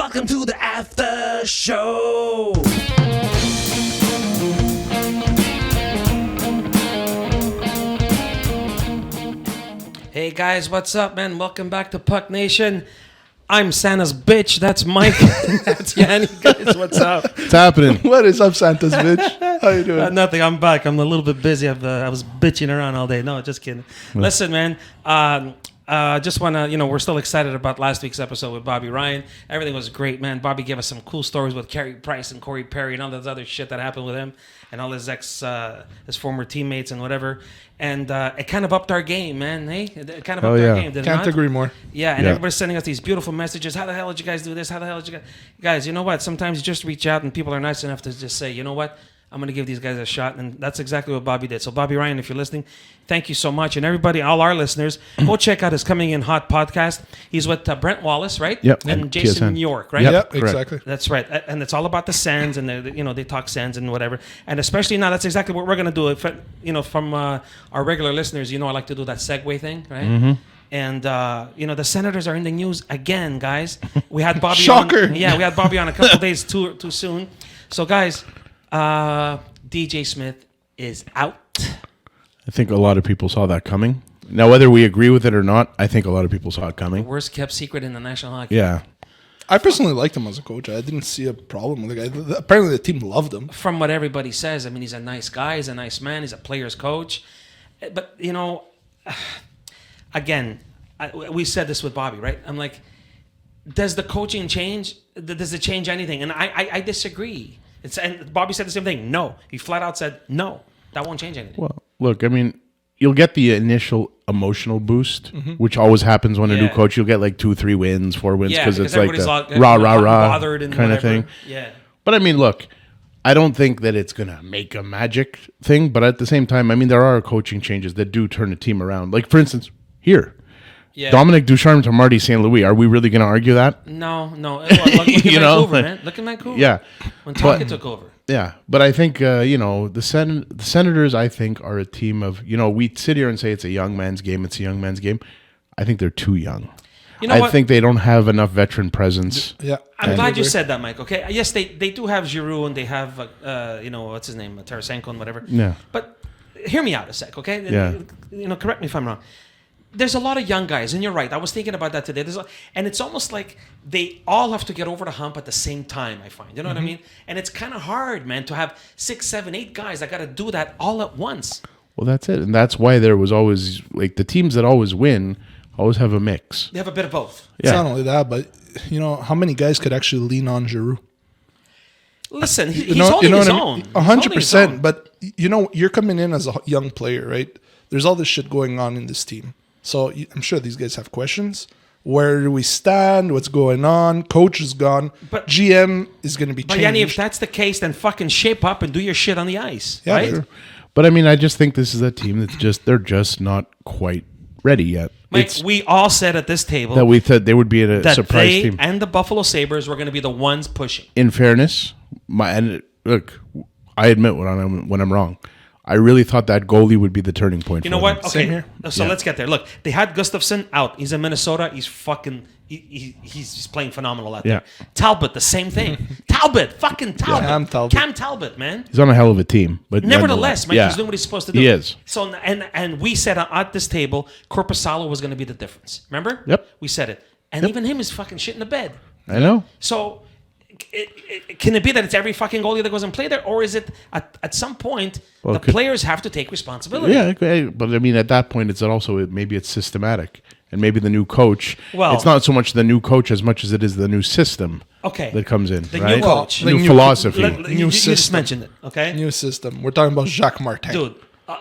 Welcome to the after show. Hey guys, what's up, man? Welcome back to Puck Nation. I'm Santa's bitch. That's Mike. That's Yianni. Guys, what's up? What's happening? What is up, Santa's bitch? How you doing? Nothing. I'm back. I'm a little bit busy. I was bitching around all day. No, just kidding. Listen, man. Just want to, we're still excited about last week's episode with Bobby Ryan. Everything was great, man. Bobby gave us some cool stories with Carey Price and Corey Perry and all this other shit that happened with him and all his his former teammates and whatever. And it kind of upped our game, man. Hey, it kind of upped our game. Did it Can't not? agree more. Yeah, and everybody's sending us these beautiful messages. How the hell did you guys do this? How the hell did you guys? You know what? Sometimes you just reach out and people are nice enough to just say, you know what? I'm going to give these guys a shot. And that's exactly what Bobby did. So, Bobby Ryan, if you're listening, thank you so much. And everybody, all our listeners, go check out his Coming In Hot podcast. He's with Brent Wallace, right? Yep. And Jason TSN. York, right? Yep, correct. exactly. That's right. And it's all about the Sens. And, they talk Sens and whatever. And especially now, that's exactly what we're going to do. From our regular listeners, I like to do that segue thing, right? Mm-hmm. And, the Senators are in the news again, guys. We had Bobby Shocker. on. Yeah, we had Bobby on a couple days too soon. So, guys, D.J. Smith is out. I think a lot of people saw that coming. Now, whether we agree with it or not, I think a lot of people saw it coming. Worst kept secret in the National Hockey. Yeah. I personally liked him as a coach. I didn't see a problem with the guy. Apparently, the team loved him. From what everybody says, I mean, he's a nice guy. He's a nice man. He's a player's coach. But, again, we said this with Bobby, right? I'm like, does the coaching change? Does it change anything? And I disagree. And Bobby said the same thing. No. He flat out said, no, that won't change anything. Well, look, I mean, you'll get the initial emotional boost, which always happens when a new coach. You'll get like 2-3 wins, 4 wins, because it's like the rah kind of thing. Yeah. But I mean, look, I don't think that it's going to make a magic thing. But at the same time, I mean, there are coaching changes that do turn a team around. Like, for instance, here. Yeah. Dominic Ducharme to Marty St. Louis. Are we really going to argue that? No. Look at Vancouver, man. Look at Vancouver. Yeah. When Tonka took over. Yeah. But I think, the Senators, I think, are a team of, we sit here and say it's a young man's game. It's a young man's game. I think they're too young. I think they don't have enough veteran presence. Yeah. I'm glad you said that, Mike. Okay. Yes, they do have Giroux and they have, what's his name? Tarasenko and whatever. Yeah. But hear me out a sec, okay? Yeah. Correct me if I'm wrong. There's a lot of young guys, and you're right. I was thinking about that today. And it's almost like they all have to get over the hump at the same time, I find. You know what I mean? And it's kind of hard, man, to have 6, 7, 8 guys that got to do that all at once. Well, that's it. And that's why there was always, like, the teams that always win always have a mix. They have a bit of both. It's not only that, but, how many guys could actually lean on Giroux? Listen, he's holding his own. 100%. But, you're coming in as a young player, right? There's all this shit going on in this team. So I'm sure these guys have questions. Where do we stand? What's going on? Coach is gone. But GM is going to be changed. But Yianni, if that's the case, then fucking shape up and do your shit on the ice, right? Sure. But I mean, I just think this is a team that's they're just not quite ready yet. Mike, we all said at this table that we thought they would be a surprise team, and the Buffalo Sabres were going to be the ones pushing. In fairness, look, I admit when I'm wrong. I really thought that goalie would be the turning point. You know what? Them. Okay, here. So let's get there. Look, they had Gustafsson out. He's in Minnesota. He's fucking. He's playing phenomenal out there. Talbot, the same thing. Fucking Talbot. Cam Talbot, man. He's on a hell of a team, but nevertheless, man, he's doing what he's supposed to do. He is. So and we said at this table, Korpisalo was going to be the difference. Remember? Yep. We said it, and even him is fucking shit in the bed. I know. So. Can it be that it's every fucking goalie that goes and play there, or is it at some point the players have to take responsibility? Yeah, but I mean, at that point, maybe it's systematic, and maybe the new coach. Well, it's not so much the new coach as much as it is the new system. That comes in. The new coach, new philosophy, you just mentioned it. Okay, new system. We're talking about Jacques Martin, dude.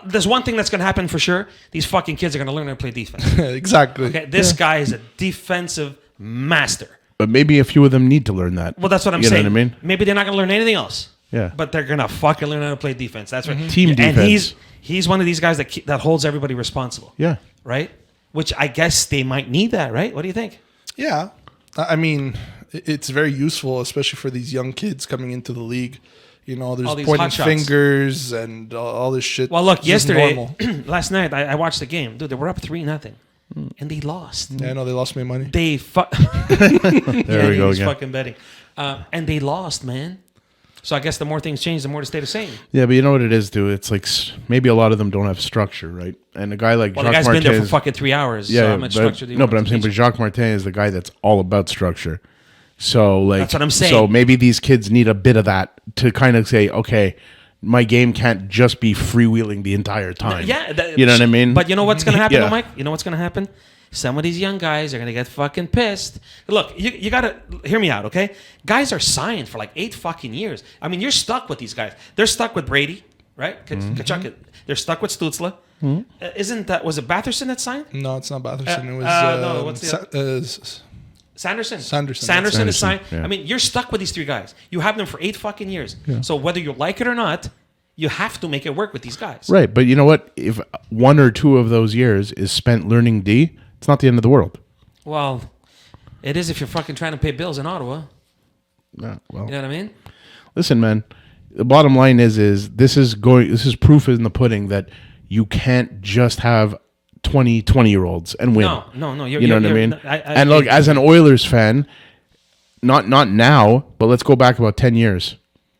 There's one thing that's going to happen for sure. These fucking kids are going to learn how to play defense. Exactly. Okay, this guy is a defensive master. But maybe a few of them need to learn that. Well, that's what I'm saying. Know what I mean? Maybe they're not going to learn anything else. Yeah. But they're going to fucking learn how to play defense. That's right. Team defense. And he's one of these guys that holds everybody responsible. Yeah. Right? Which I guess they might need that, right? What do you think? Yeah. I mean, it's very useful, especially for these young kids coming into the league. There's pointing fingers and all this shit. Well, look, yesterday, last night, I watched the game. Dude, they were up 3-0. and they lost. Yeah, I know they lost me money. They There we go again. Fucking betting, and they lost, man. So I guess the more things change, the more they stay the same. Yeah, but you know what it is, dude? It's like maybe a lot of them don't have structure, right? And a guy like Well, Jacques the guy's Martin been there for fucking 3 hours. yeah, so how much structure do you want but I'm to saying, teach? but Jacques Martin is the guy that's all about structure. So like, That's what I'm saying. So maybe these kids need a bit of that to kind of say, okay, my game can't just be freewheeling the entire time. Yeah, you know what I mean. But you know what's going to happen, Yeah. though, Mike? You know what's going to happen? Some of these young guys are going to get fucking pissed. Look, you got to hear me out, okay? Guys are signed for like 8 fucking years. I mean, you're stuck with these guys. They're stuck with Brady, right? Kachuk, they're stuck with Stutzla. Was it Batherson that signed? No, it's not Batherson. It was no, what's the Sanderson. Sanderson is signed. yeah. I mean, you're stuck with these 3 guys. You have them for 8 fucking years. So whether you like it or not, you have to make it work with these guys. Right, but you know what? If 1 or 2 of those years is spent learning D, it's not the end of the world. Well, it is if you're fucking trying to pay bills in Ottawa. Yeah, well, You know what I mean? listen, man. The bottom line is this is proof in the pudding that you can't just have 20-year-olds and win. No. You know what I mean? I And look, as an Oilers fan, not now, but let's go back about 10 years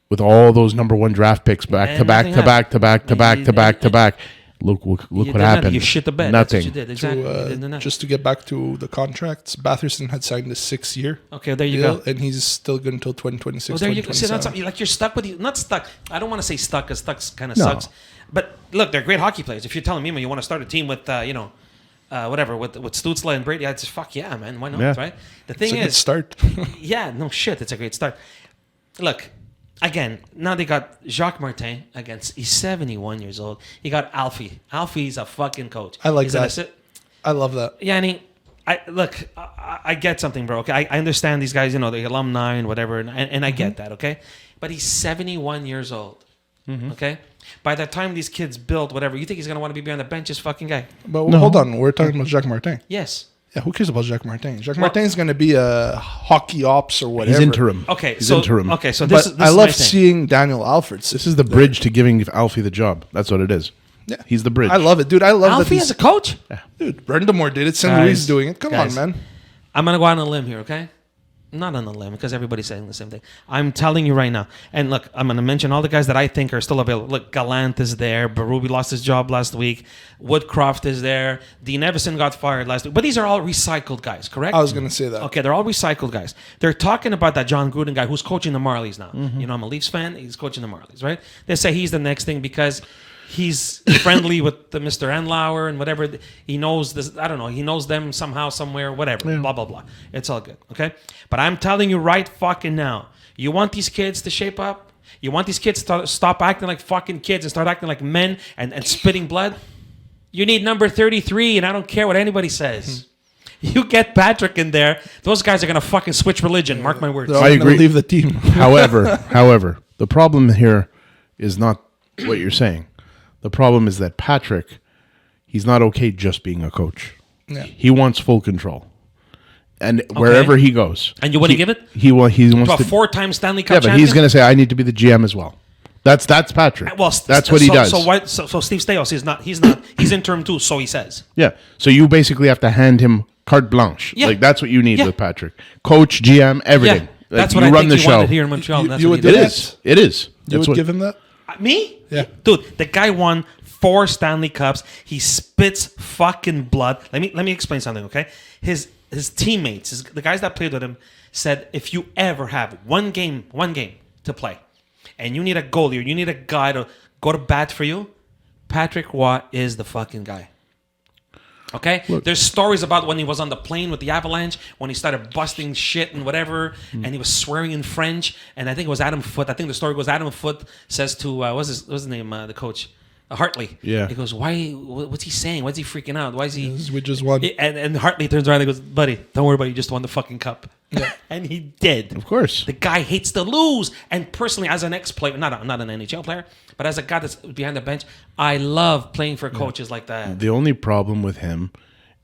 with all those number 1 draft picks back And to back nothing to back to back to back to back to back. Look you what did nothing. happened. You shit the bed. Nothing. That's what you did. Exactly. You did nothing. just to get back to the contracts, Batherson had signed a 6-year Okay, there you deal, go. and he's still good until 2026. Well, there you go. See, that's 2027. like you're stuck with not stuck. I don't want to say stuck because stuck kind of No. sucks. But look, they're great hockey players. If you're telling me you want to start a team with whatever with Stutzla and Brady, I'd just fuck yeah, man. Why not? Yeah. Right? The It's thing a good is, start. yeah, no shit. It's a great start. Look, again, now they got Jacques Martin against. He's 71 years old. You got Alfie. Alfie's a fucking coach. I like He's that. I love that. Yanni, I get something, bro. Okay, I understand these guys. The alumni and whatever, and I get that. Okay, but he's 71 years old. Okay, by the time these kids build whatever, you think he's gonna want to be behind the bench? This fucking guy. But hold on, we're talking about Jacques Martin. Yes. Yeah, who cares about Jacques Martin? Jacques Martin is going to be a hockey ops or whatever. He's interim. Okay, He's so interim. okay, so this But is this I is love my thing. seeing Daniel Alfred's. This is the bridge to giving Alfie the job. That's what it is. Yeah. He's the bridge. I love it, dude. I love Alfie that. as a coach. Dude, Brendamore did it. St. Guys, Louis is doing it. Come guys. on, man. I'm gonna go out on a limb here, okay? Not on a limb because everybody's saying the same thing. I'm telling you right now. And look, I'm gonna mention all the guys that I think are still available. Look, Gallant is there. Berube lost his job last week. Woodcroft is there. Dean Evison got fired last week. But these are all recycled guys, correct? I was going to say that. Okay, they're all recycled guys. They're talking about that John Gruden guy who's coaching the Marlies now. I'm a Leafs fan. He's coaching the Marlies, right? They say he's the next thing because he's friendly with the Mr. Enlauer and whatever. He knows this. I don't know. He knows them somehow, somewhere, whatever. Blah, blah, blah. It's all good, okay? But I'm telling you right fucking now, you want these kids to shape up? You want these kids to stop acting like fucking kids and start acting like men and spitting blood? You need number 33, and I don't care what anybody says. You get Patrick in there, those guys are going to fucking switch religion. Mark my words. They're all I going to agree. leave the team. However, the problem here is not what you're saying. The problem is that Patrick, he's not okay just being a coach. Yeah. He wants full control. And wherever he goes. And you wouldn't give it? He wants To a to. 4-time Stanley Cup Yeah, but champion? he's going to say, I need to be the GM as well. That's Patrick. Well, that's what he does. So Steve Staios is not. He's interim too. So he says. Yeah. So you basically have to hand him carte blanche. Yeah. Like that's what you need Yeah. with Patrick. Coach, GM, everything. Yeah, Like, that's you what I run think the he show. wanted here in Montreal. That's you what he would did. do It is. It is. You That's would what, give him that? Me? Yeah. Dude, the guy won 4 Stanley Cups. He spits fucking blood. Let me explain something, okay? His teammates, the guys that played with him, said if you ever have one game to play, and you need a goalie or you need a guy to go to bat for you, Patrick Waugh is the fucking guy. Okay? There's stories about when he was on the plane with the Avalanche, when he started busting shit and whatever, and he was swearing in French, and I think it was Adam Foote. I think the story goes Adam Foote says to, what's his name, the coach? Hartley. Yeah. He goes, what's he saying? Why's he freaking out? Why is he... We just won. And Hartley turns around and goes, buddy, don't worry about it. You just won the fucking cup. Yeah. And he did. Of course. The guy hates to lose. And personally, as an ex-player, not an NHL player, but as a guy that's behind the bench, I love playing for coaches like that. The only problem with him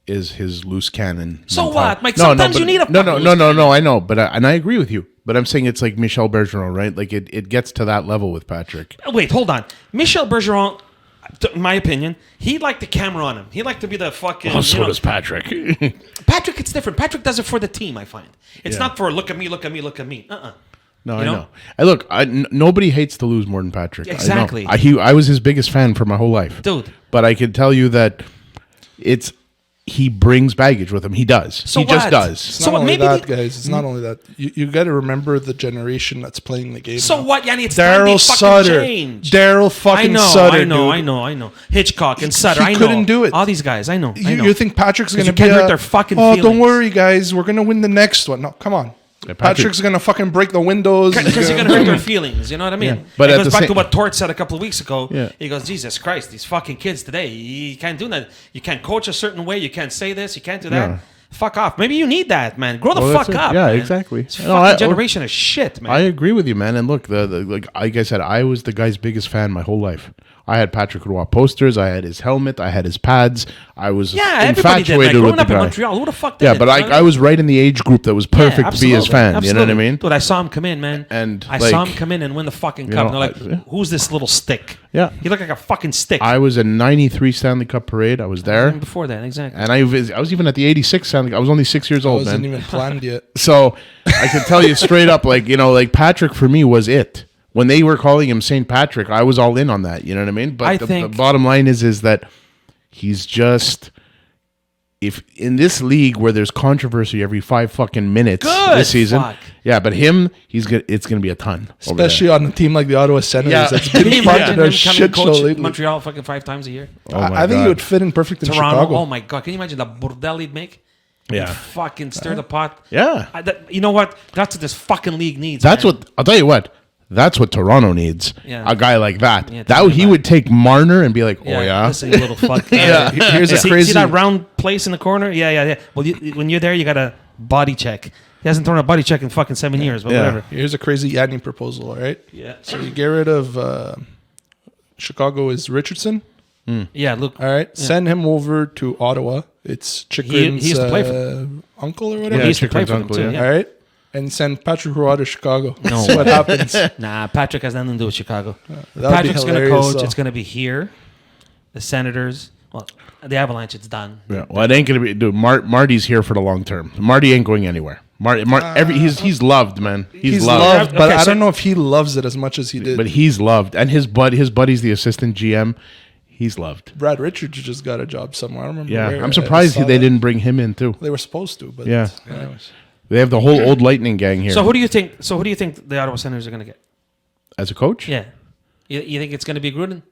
is his loose cannon. So mentality. what? Mike, sometimes you need a no, fucking no. I know, but and I agree with you. But I'm saying it's like Michel Bergeron, right? Like it gets to that level with Patrick. Wait, hold on. Michel Bergeron, in my opinion, he liked the camera on him. He liked to be the fucking. Oh, so does Patrick. Patrick, it's different. Patrick does it for the team. I find it's not for look at me, look at me, look at me. No, I know. Look, nobody hates to lose more than Patrick. Exactly. I was his biggest fan for my whole life, dude. But I can tell you that he brings baggage with him. He does. So he just does. It's not only that, guys. It's not only that. You got to remember the generation that's playing the game. So what, Yianni? It's Daryl Sutter. Daryl fucking Sutter. I know. Hitchcock and Sutter. He couldn't do it. All these guys. I know. You think Patrick's going to be? Can't hurt their fucking feelings. Don't worry, guys. We're going to win the next one. No, come on. Yeah, Patrick's going to fucking break the windows. Because you're going to hurt their feelings. You know what I mean? Yeah. But it goes back to what Tort said a couple of weeks ago. Yeah. He goes, Jesus Christ, these fucking kids today, you can't do that. You can't coach a certain way. You can't say this. You can't do that. Yeah. Fuck off. Maybe you need that, man. Grow the fuck up. Yeah, man. exactly. It's fucking generation of shit, man. I agree with you, man. And look, like I said, I was the guy's biggest fan my whole life. I had Patrick Roy posters. I had his helmet. I had his pads. I was infatuated with the guy. Growing up in Montreal, who the fuck did it? Yeah, but I was right in the age group that was perfect to be his fan. Absolutely. You know what I mean? Dude, I saw him come in, man. And I saw him come in and win the fucking cup. And they're like, who's this little stick? Yeah. He looked like a fucking stick. I was in '93 Stanley Cup parade. I was there. Before that, exactly. And I was even at the '86 Stanley Cup. I was only 6 years old, man. I wasn't even planned yet. So I can tell you straight up, like Patrick for me was it. When they were calling him St. Patrick, I was all in on that. You know what I mean? But the bottom line is that he's just, if in this league where there's controversy every 5 fucking minutes this season, yeah, but it's gonna be a ton, especially on a team like the Ottawa Senators. Yeah. That's been fucking a shit show lately. Montreal fucking 5 times a year. I think he would fit in perfect in Toronto. Chicago. Oh my god, can you imagine the bordel he'd make? Yeah, he'd fucking stir the pot. Yeah, you know what? That's what this fucking league needs. That's what I'll tell you what. That's what Toronto needs. Yeah. A guy like that. Yeah, that he would take Marner and be like, "Oh yeah, listen, you little fuck." Here's a crazy. See that round place in the corner? Yeah. Well, when you're there, you got a body check. He hasn't thrown a body check in fucking 7 years, but whatever. Here's a crazy Yianni proposal. All right. Yeah. So you get rid of Chicago is Richardson. Yeah, look. All right. Send him over to Ottawa. It's Chikrin's he used to play for uncle or whatever. he used to play for them too. Yeah. All right. And send Patrick Roy to Chicago. No, what happens? Nah, Patrick has nothing to do with Chicago. Patrick's going to coach. It's going to be here. The Senators. Well, the Avalanche, it's done. Yeah. Well, it ain't going to be. Dude, Marty's here for the long term. Marty ain't going anywhere. He's loved, man. He's loved. But I don't know if he loves it as much as he did. But he's loved, and his buddy's the assistant GM. He's loved. Brad Richards just got a job somewhere. I don't remember. Yeah, I'm surprised they didn't bring him in too. They were supposed to, but yeah. Anyways. They have the whole old Lightning gang here. So who do you think the Ottawa Senators are going to get as a coach? Yeah, you think it's going to be Gruden?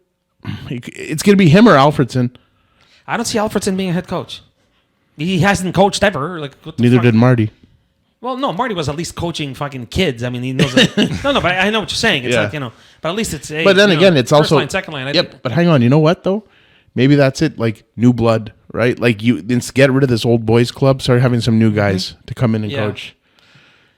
It's going to be him or Alfredson. I don't see Alfredson being a head coach. He hasn't coached ever. Neither did Marty. Well, no, Marty was at least coaching fucking kids. I mean, he knows. No, but I know what you're saying. It's like but at least it's. But then again, it's also first line, second line. Yep. But hang on, you know what though? Maybe that's it. Like new blood. Right, like get rid of this old boys club. Start having some new guys to come in and coach.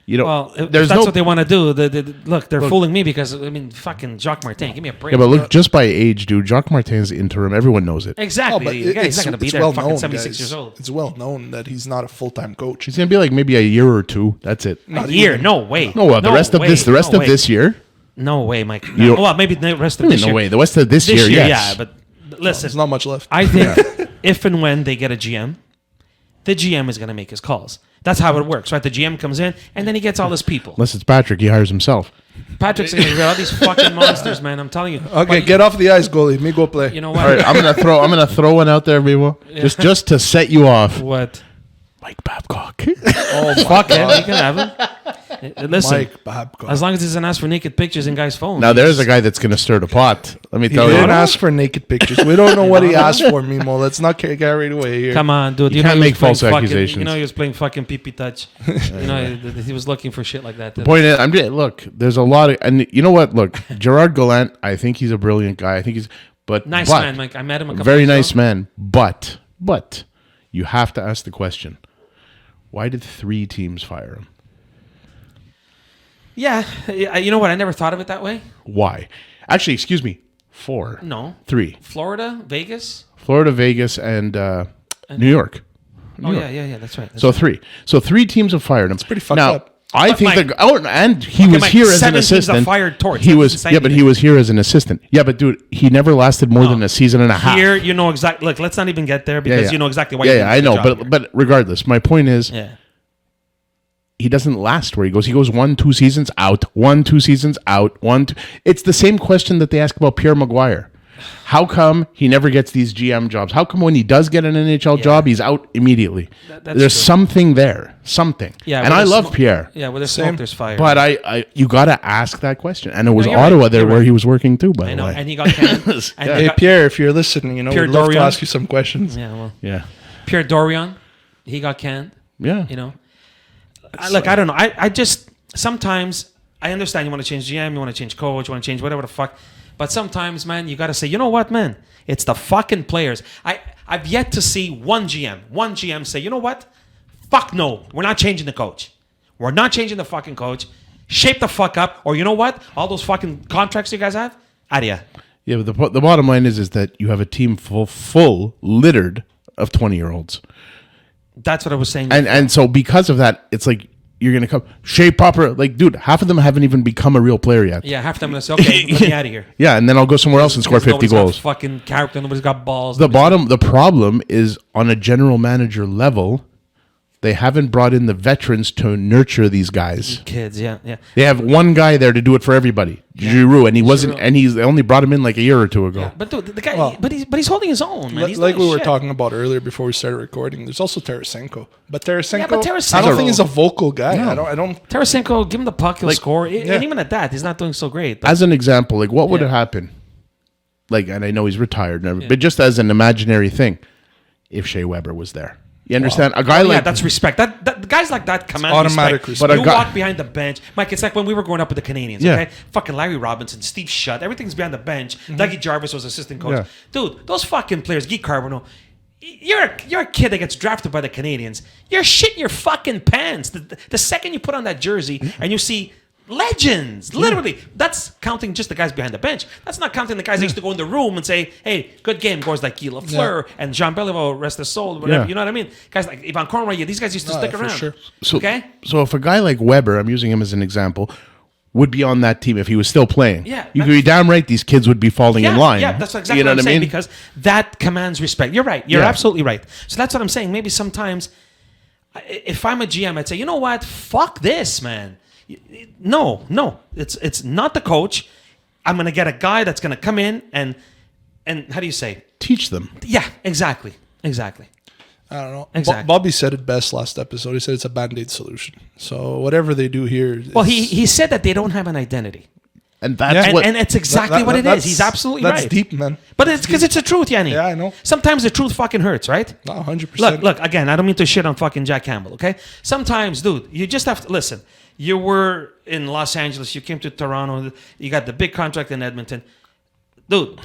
You know, well, if that's what they want to do. They're fooling me because I mean, fucking Jacques Martin. Give me a break. Yeah, but look, just by age, dude, Jacques Martin's interim. Everyone knows it. Exactly. He's not going to be there. Well fucking 76 years old. It's well known that he's not a full-time coach. He's going to be like maybe a year or two. That's it. A year? No way. No, the rest of this year. No way, Mike. No. Well, maybe the rest of this year. No way. The rest of this year, yes. Yeah, but listen, there's not much left. I think if and when they get a GM, the GM is going to make his calls. That's how it works, right? The GM comes in, and then he gets all his people. Unless it's Patrick, he hires himself. Patrick's going to get all these fucking monsters, man. I'm telling you. Okay, get off the ice, goalie. Me go play. You know what? All right, I'm gonna throw one out there, Mimmo. Yeah. Just to set you off. What? Mike Babcock. Oh, fuck him. You can have him. Listen, Mike Babcock. As long as he doesn't ask for naked pictures in guys' phones. Now, there's a guy that's going to stir the pot. Let me tell you. He didn't ask for naked pictures. We don't know what he asked for, Mimmo. Let's not get carried away here. Come on, dude. You can't make false accusations. You know he was playing fucking pee-pee touch. He was looking for shit like that. The point is, look, there's a lot of... And you know what? Look, Gerard Gallant, I think he's a brilliant guy. I think he's... Nice man, Mike. I met him a couple very years nice ago. man. But you have to ask the question, why did 3 teams fire him? Yeah. You know what? I never thought of it that way. Why? Actually, excuse me. 4. No. 3. Florida, Vegas, and New York. Yeah. That's right. So 3. So 3 teams have fired him. It's pretty fucked up. I But think Mike- and he was Mike, here as 7 an teams have assistant. fired Torch. He That was doesn't say but he anything. was here as an assistant. Yeah, but dude, he never lasted more than a season and a half. Here, you know exactly. Look, let's not even get there because you know exactly why. Yeah, you yeah, didn't I do the know, job here. but regardless, my point is, Yeah. he doesn't last where he goes. He goes 1-2 seasons out, 1-2 seasons out, 1-2. It's the same question that they ask about Pierre Maguire. How come he never gets these GM jobs? How come when he does get an NHL job, he's out immediately? That's There's true. something there, something. Yeah, and where I there's love smoke- Pierre. Yeah, well, there's Same. smoke, there's fire. But you got to ask that question, and it was you're Ottawa right. there You're where right. he was working too. By I the know, way, and he got canned. And Yeah. he Hey got- Pierre, if you're listening, Pierre we'd love to Dorion. ask you some questions. yeah, well, yeah, Pierre Dorion, he got canned. yeah. You know, look, I don't know. I just sometimes I understand you want to change GM, you want to change coach, you want to change whatever the fuck. But sometimes, man, you got to say, you know what, man? It's the fucking players. I've yet to see one GM say, you know what? Fuck no, we're not changing the coach. We're not changing the fucking coach. Shape the fuck up. Or you know what? All those fucking contracts you guys have, out of ya. Yeah, but the bottom line is that you have a team full littered of 20-year-olds, That's what I was saying. and so because of that, it's like you're gonna come shape proper. Like, dude, half of them haven't even become a real player yet. yeah, half the time I say, okay, let me out of here. Yeah, and then I'll go somewhere else and score 50 Nobody's got goals. fucking character. Nobody's got balls. The problem is on a general manager level, they haven't brought in the veterans to nurture these guys. Kids, yeah. They have one guy there to do it for everybody, Giroux, and he wasn't, Giroux. and they only brought him in like a year or two ago. But dude, the guy, Well, but he's holding his own, man. He's Like doing we were shit. talking about earlier before we started recording, there's also Tarasenko. But Tarasenko, Yeah, but Tarasenko- I don't think he's a vocal guy. No. I don't. Tarasenko, give him the puck, he'll score. yeah. And even at that, he's not doing so great. But As an example, like what would Yeah. have happened? Like, and I know he's retired, and everything, but just as an imaginary thing, if Shea Weber was there, you understand? A guy yeah, like that's respect. That guys like that command automatic respect. respect. But You a guy- walk behind the bench, Mike. It's like when we were growing up with the Canadiens. Yeah. Okay, fucking Larry Robinson, Steve Shutt, everything's behind the bench. Dougie Jarvis was assistant coach. Yeah. Dude, those fucking players, Guy Carbonneau. You're a kid that gets drafted by the Canadiens. You're shitting your fucking pants. The second you put on that jersey and you see legends, literally, that's counting just the guys behind the bench. That's not counting the guys that used to go in the room and say, "Hey, good game." Guys like Guy Lafleur and Jean Beliveau, rest his soul, whatever. Yeah. You know what I mean? Guys like Ivan Conroy, these guys used to stick for around. sure. so. Okay. So if a guy like Weber, I'm using him as an example, would be on that team if he was still playing, Yeah, you could be damn right these kids would be falling in line. Yeah, that's exactly You know what I'm saying, I mean? because that commands respect. You're right. You're Yeah. absolutely right. So that's what I'm saying. Maybe sometimes, if I'm a GM, I'd say, you know what? Fuck this, man. No. It's not the coach. I'm gonna get a guy that's gonna come in and how do you say? Teach them. Yeah, exactly. I don't know. Exactly. Bobby said it best last episode. He said it's a band-aid solution. So whatever they do here. Well, he said that they don't have an identity. And that's what. And it's exactly what it is. He's absolutely that's right. deep, man. But it's because it's the truth, Yianni. Yeah, I know. Sometimes the truth fucking hurts, right? No, 100%. Look, again, I don't mean to shit on fucking Jack Campbell, okay? Sometimes, dude, you just have to listen. You were in Los Angeles, you came to Toronto, you got the big contract in Edmonton. Dude,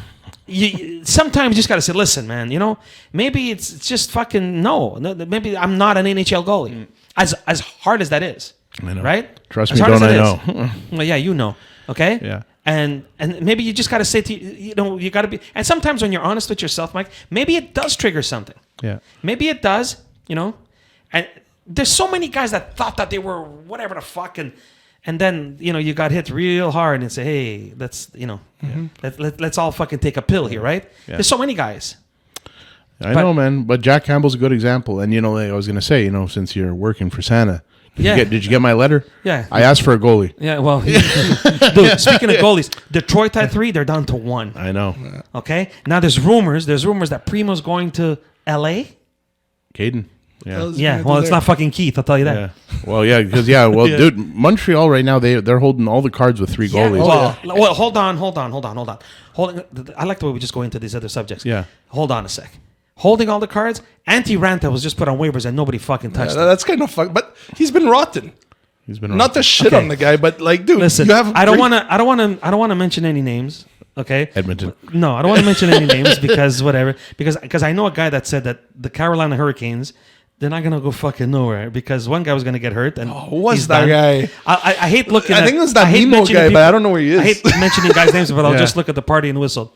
sometimes you just got to say, listen, man, you know, maybe it's just fucking no. Maybe I'm not an NHL goalie. As hard as that is. I know. Right? Trust As me, hard don't as I it know? is. Well, yeah, you know. Okay? Yeah. And maybe you just got to say to you know, you got to be, and sometimes when you're honest with yourself, Mike, maybe it does trigger something. Yeah. Maybe it does, you know? And there's so many guys that thought that they were whatever the fuck, and then, you know, you got hit real hard and say, hey, let's, you know, let's all fucking take a pill here, right? Yeah. There's so many guys. I know, man. But Jack Campbell's a good example. And, you know, like I was going to say, you know, since you're working for Santa, did you get my letter? Yeah. I asked for a goalie. Yeah, well, dude, speaking of goalies, Detroit had 3, they're down to 1. I know. Okay? Now there's rumors that Primo's going to LA. Caden. Yeah. Yeah, well, it's not fucking Keith, I'll tell you that. Yeah. Well, yeah, because dude, Montreal right now they're holding all the cards with 3 Yeah, goalies. well, hold on. I like the way we just go into these other subjects. Yeah. Hold on a sec. Holding all the cards, Antti Ranta was just put on waivers and nobody fucking touched him. That's kind of fuck. But he's been rotten. He's been Not to shit Okay. on the guy, but like, dude, Listen, you have. I don't want to mention any names. Okay. Edmonton. No, I don't want to mention any names because whatever. Because I know a guy that said that the Carolina Hurricanes, they're not gonna go fucking nowhere because one guy was gonna get hurt and Who was he's that done. guy? I hate looking. I think it was that I hate Mimmo mentioning guy, but I don't know where he is. I hate mentioning guys' names, but I'll Yeah. just look at the party and whistle.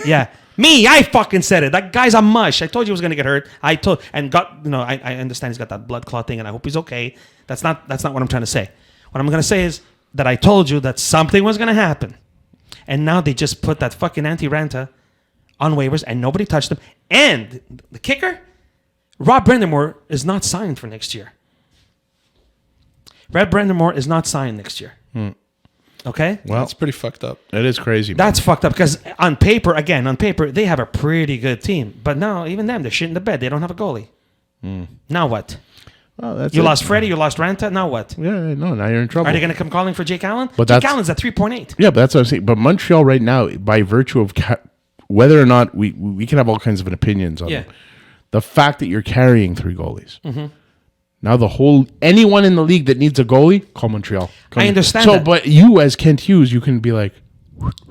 Yeah, Me, I fucking said it. That guy's a mush. I told you he was gonna get hurt. I understand he's got that blood clot thing, and I hope he's okay. That's not what I'm trying to say. What I'm gonna say is that I told you that something was gonna happen, and now they just put that fucking Antti Ranta on waivers, and nobody touched him. And the kicker, Rob Brind'Amour is not signed for next year. Rob Brind'Amour is not signed next year. Okay? Well, that's pretty fucked up. It is crazy. That's fucked up because on paper, they have a pretty good team. But now, even them, they're shit in the bed. They don't have a goalie. Now what? Well, you lost Freddie, you lost Ranta. Now what? Yeah, no, now you're in trouble. Are they going to come calling for Jake Allen? But Jake Allen's at 3.8. Yeah, but that's what I'm saying. But Montreal right now, by virtue of whether or not we can have all kinds of opinions on them, the fact that you're carrying 3 goalies. Now anyone in the league that needs a goalie, call Montreal. I understand So, that. but you as Kent Hughes, you can be like,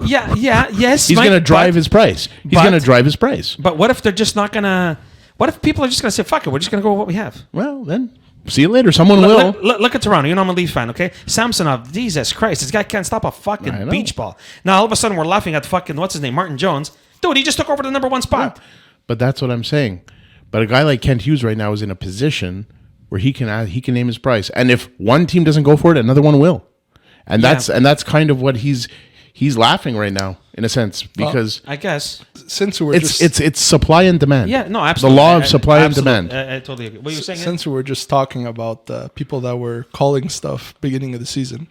yes. he's going to drive his price. He's going to drive his price. But what if they're just not going to... What if people are just going to say, fuck it, we're just going to go with what we have? Well, then, see you later. Someone will. Look at Toronto. You know I'm a Leafs fan, okay? Samsonov, Jesus Christ, this guy can't stop a fucking beach ball. Now, all of a sudden, we're laughing at fucking, what's his name, Martin Jones. Dude, he just took over the number 1 spot. Yeah. But that's what I'm saying. But a guy like Kent Hughes right now is in a position where he can name his price, and if one team doesn't go for it, another one will, and that's kind of what he's laughing right now in a sense because I guess since we're it's supply and demand. Yeah, no, absolutely. The law of supply and demand. I totally agree. What you saying? Since we were just talking about people that were calling stuff beginning of the season,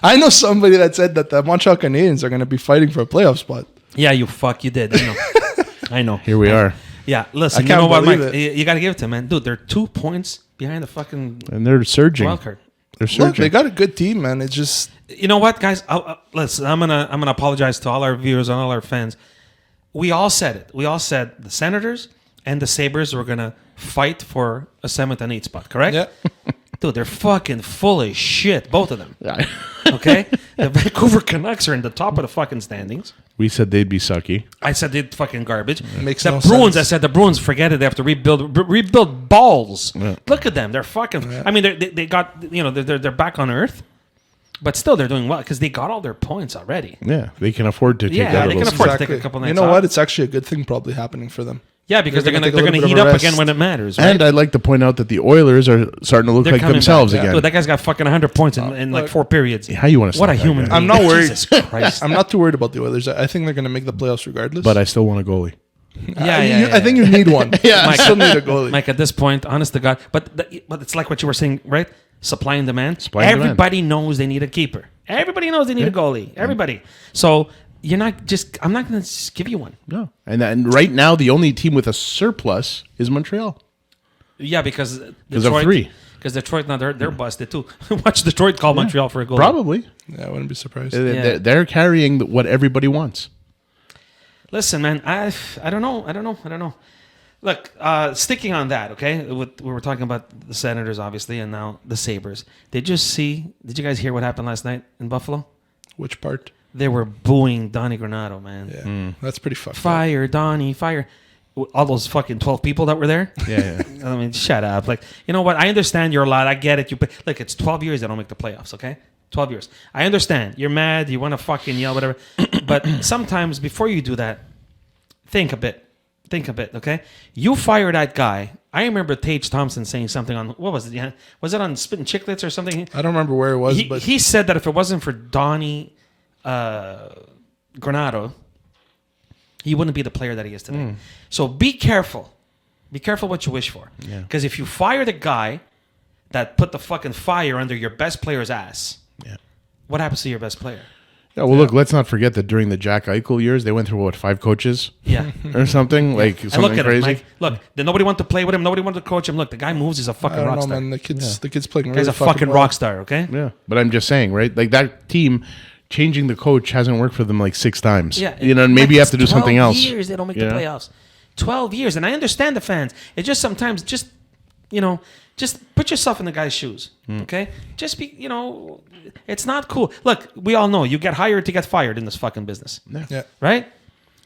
I know somebody that said that the Montreal Canadiens are going to be fighting for a playoff spot. Yeah, you did. I know. I know. Here we are. Yeah, listen, you know what, Mike? You got to give it to them, man. Dude, they're 2 points behind the fucking and they're surging. wild card. They're surging. Look, they got a good team, man. It's just you know what, guys? Listen, I'm gonna apologize to all our viewers and all our fans. We all said it. We all said the Senators and the Sabres were gonna fight for a 7th and 8th spot. Correct? yeah. Dude, they're fucking full of shit, both of them. Yeah. Okay? The Vancouver Canucks are in the top of the fucking standings. We said they'd be sucky. I said they're fucking garbage. Makes the no Bruins, sense. I said the Bruins, forget it. They have to rebuild balls. Yeah. Look at them. They're fucking. I mean, they got they're back on earth, but still they're doing well because they got all their points already. Yeah, they can afford to take Yeah, that they can little afford to take a couple nights You know off. what? It's actually a good thing probably happening for them. Yeah, because they're take a gonna little bit heat of a up rest. again when it matters. Right? And I'd like to point out that the Oilers are starting to look They're like coming themselves back. again. Dude, that guy's got fucking 100 points in like 4 periods. How you want to What a stop that human guy? being. I'm not worried. Jesus Christ. I'm not too worried about the Oilers. I think they're going to make the playoffs regardless. But I still want a goalie. I think you need one. Yeah. You still need a goalie. Mike, at this point, honest to God, but it's like what you were saying, right? Supply and demand. Supply and demand. Everybody knows they need a keeper. Everybody knows they need a goalie. Everybody. So I'm not going to give you one. No. And right now, the only team with a surplus is Montreal. Yeah, because Because of 3. Because Detroit, now they're busted too. Watch Detroit call Montreal for a goal. Probably. Yeah, I wouldn't be surprised. They're carrying what everybody wants. Listen, man, I don't know. Look, sticking on that, okay? We were talking about the Senators, obviously, and now the Sabres. Did you guys hear what happened last night in Buffalo? Which part? They were booing Donnie Granato, man. Yeah, that's pretty fucked up. Fire, Donnie, fire. All those fucking 12 people that were there. Yeah. I mean, shut up. Like, you know what? I understand you're a lot. I get it. Look, it's 12 years they don't make the playoffs, okay? 12 years. I understand. You're mad. You want to fucking yell, whatever. But sometimes before you do that, think a bit. Okay? You fire that guy. I remember Tage Thompson saying something on, what was it? Yeah, was it on Spittin' Chicklets or something? I don't remember where it was, but He said that if it wasn't for Donnie Granato, he wouldn't be the player that he is today. So be careful. Be careful what you wish for. Because if you fire the guy that put the fucking fire under your best player's ass, what happens to your best player? Yeah, well, look, let's not forget that during the Jack Eichel years, they went through, 5 coaches? Yeah. Or something? Like, And something look at crazy? him, Mike. Look, nobody wanted to play with him. Nobody wanted to coach him. Look, the guy moves. He's a I fucking don't rock know, star. man. The kid's playing He's really a fucking well. rock star, okay? Yeah. But I'm just saying, right? Like, that team, changing the coach hasn't worked for them like 6 times. Yeah. You know, and maybe you have to do something else. 12 years they don't make the playoffs. 12 years. And I understand the fans. It's just sometimes just put yourself in the guy's shoes, okay? Just be, it's not cool. Look, we all know you get hired to get fired in this fucking business, Yeah. right?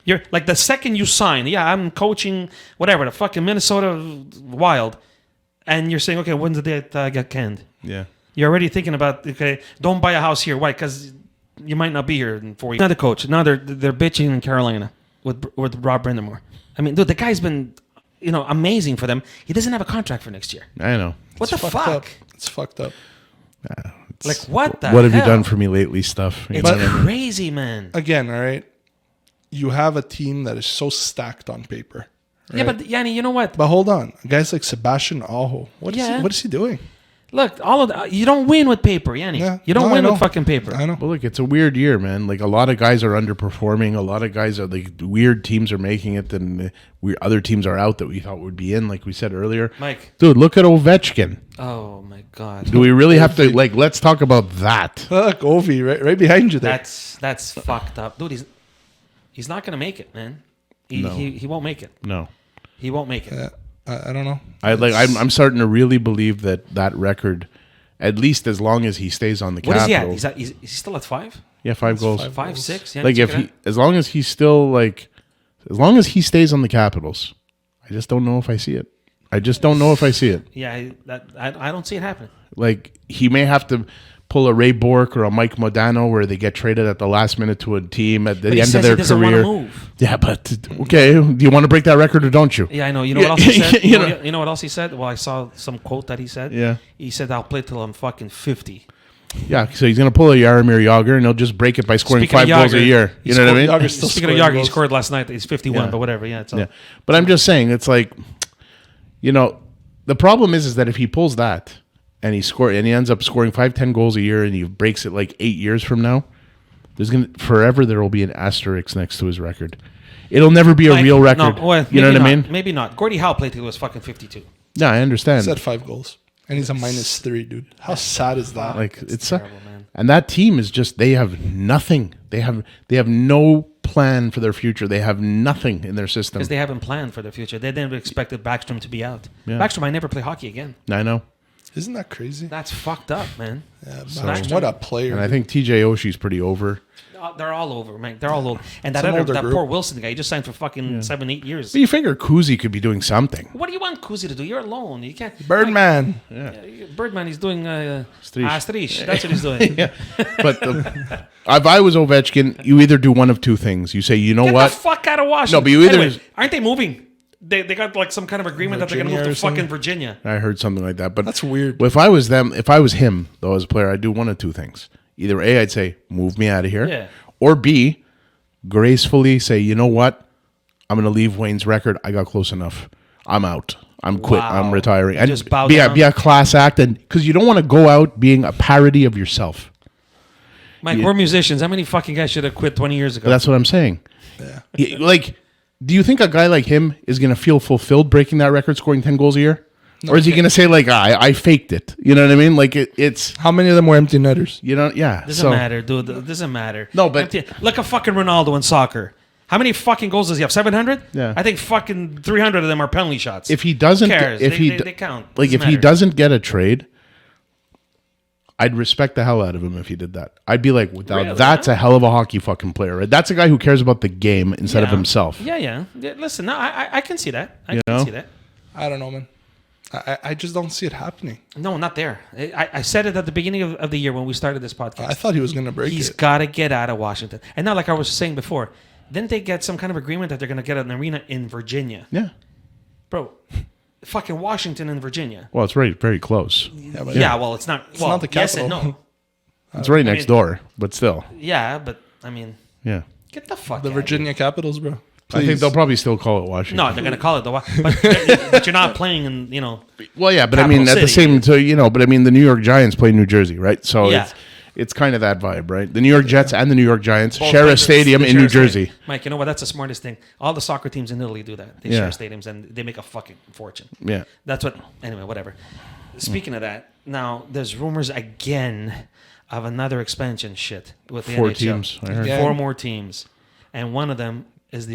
You're like the second you sign, I'm coaching whatever, the fucking Minnesota Wild, and you're saying, okay, when's the day I get canned? Yeah. You're already thinking about, okay, don't buy a house here. Why? Because you might not be here in 4 years. Another coach. Now they're bitching in Carolina. with Rob Brindamore. I mean, dude, the guy's been, amazing for them. He doesn't have a contract for next year. I know. What the fuck? Up. It's fucked up. Like, what the What have you hell? done for me lately stuff? It's crazy, man. Again, all right. You have a team that is so stacked on paper. Right? Yeah, but Yianni, you know what? But hold on, guys like Sebastian Aho. What is he doing? Look, you don't win with paper, Yianni. Yeah. You don't win I with fucking paper. I know. Well, look, it's a weird year, man. Like, a lot of guys are underperforming. A lot of guys are like weird teams are making it, and other teams are out that we thought would be in, like we said earlier. Mike. Dude, look at Ovechkin. Oh my God. Do we really have to let's talk about that? Look, Ovi, right behind you there. That's fucked up, dude. He's not gonna make it, man. He won't make it. No. He won't make it. I don't know. I'm starting to really believe that record, at least as long as he stays on the What Capitals. is he at? He's still at 5? Yeah, 5 goals. 5, 6? Yeah, Like, as long as he's still as long as he stays on the Capitals, I just don't know if I see it. I don't see it happening. Like, he may have to pull a Ray Bork or a Mike Modano where they get traded at the last minute to a team at the end of their career. Move. Yeah, but okay, do you want to break that record or don't you? Yeah, I know. You know what else he said? You know what else he said? Well, I saw some quote that he said. Yeah. He said, "I'll play till I'm fucking 50." Yeah, so he's going to pull a Jaromir Jagr and he'll just break it by scoring Speaking 5 goals a year. You know what I mean? Speaking of Jagr, he scored last night. He's 51, but whatever. Yeah, it's all. Yeah. But I'm just saying, it's like, the problem is that if he pulls that and he ends up scoring 5-10 goals a year and he breaks it like 8 years from now, there will be an asterisk next to his record. It'll never be a real record. You know what I mean? Maybe not. Gordie Howe played till he was fucking 52. Yeah, I understand. He's had 5 goals. And he's a -3, dude. How sad is that? Like, it's terrible, man. And that team is just, they have nothing. They have no plan for their future. They have nothing in their system. Because they haven't planned for their future. They didn't expect Backstrom to be out. Yeah. Backstrom might never play hockey again. I know. Isn't that crazy? That's fucked up, man. Yeah, what a player. And I think TJ Oshie's pretty over. They're all over, man. They're all over. And that poor Wilson guy, he just signed for fucking 7-8 years. But you figure Kuzi could be doing something. What do you want Kuzi to do? You're alone. You can't. Birdman. Birdman, he's doing Striche. Striche. That's what he's doing. Yeah. But if I was Ovechkin, you either do one of two things. You say, you know Get what? the fuck out of Washington. No, but you either... Anyway, aren't they moving? They got like some kind of agreement that they're going to move to fucking Virginia. I heard something like that. But that's weird. If I was him, though, as a player, I'd do one of two things. Either A, I'd say, move me out of here. Yeah. Or B, gracefully say, you know what? I'm going to leave Wayne's record. I got close enough. I'm out. I'm quit. Wow. I'm retiring. And just bow be down. a class act. And because you don't want to go out being a parody of yourself. Mike, we're musicians. How many fucking guys should have quit 20 years ago? That's what I'm saying. Yeah. Like, do you think a guy like him is going to feel fulfilled breaking that record, scoring 10 goals a year? No, or is he going to say, like, I faked it? You know what I mean? Like, it's... How many of them were empty netters? You know, yeah. Doesn't matter, dude. It doesn't matter. No, but... Look at fucking Ronaldo in soccer. How many fucking goals does he have? 700? Yeah. I think fucking 300 of them are penalty shots. If he doesn't... Who cares? They count. Like, if he doesn't get a trade, I'd respect the hell out of him if he did that. I'd be like, really? That's a hell of a hockey fucking player. Right? That's a guy who cares about the game instead of himself. Yeah. Listen, no, I can see that. I can see that. I don't know, man. I just don't see it happening. No, not there. I said it at the beginning of the year when we started this podcast. I thought he was going to break He's got to get out of Washington. And now, like I was saying before, didn't they get some kind of agreement that they're going to get an arena in Virginia? Yeah. Bro, fucking Washington and Virginia. Well, it's very, very close. Yeah, well, it's not. It's not the capital. Yes and no. It's right next door, but still. Yeah, but, I mean. Yeah. Get the fuck The out Virginia Capitals, bro. Please. I think they'll probably still call it Washington. No, they're going to call it but you're not playing in, Well, yeah, but Capital I mean, at City. the same time, but I mean, the New York Giants play New Jersey, right? So it's kind of that vibe, right? The New York Jets and the New York Giants share a stadium in New Jersey. Mike, you know what? That's the smartest thing. All the soccer teams in Italy do that. They share stadiums and they make a fucking fortune. Yeah. That's what, anyway, whatever. Speaking of that, now there's rumors again of another expansion shit with the 4 NHL. teams, I heard. 4 more teams. And one of them is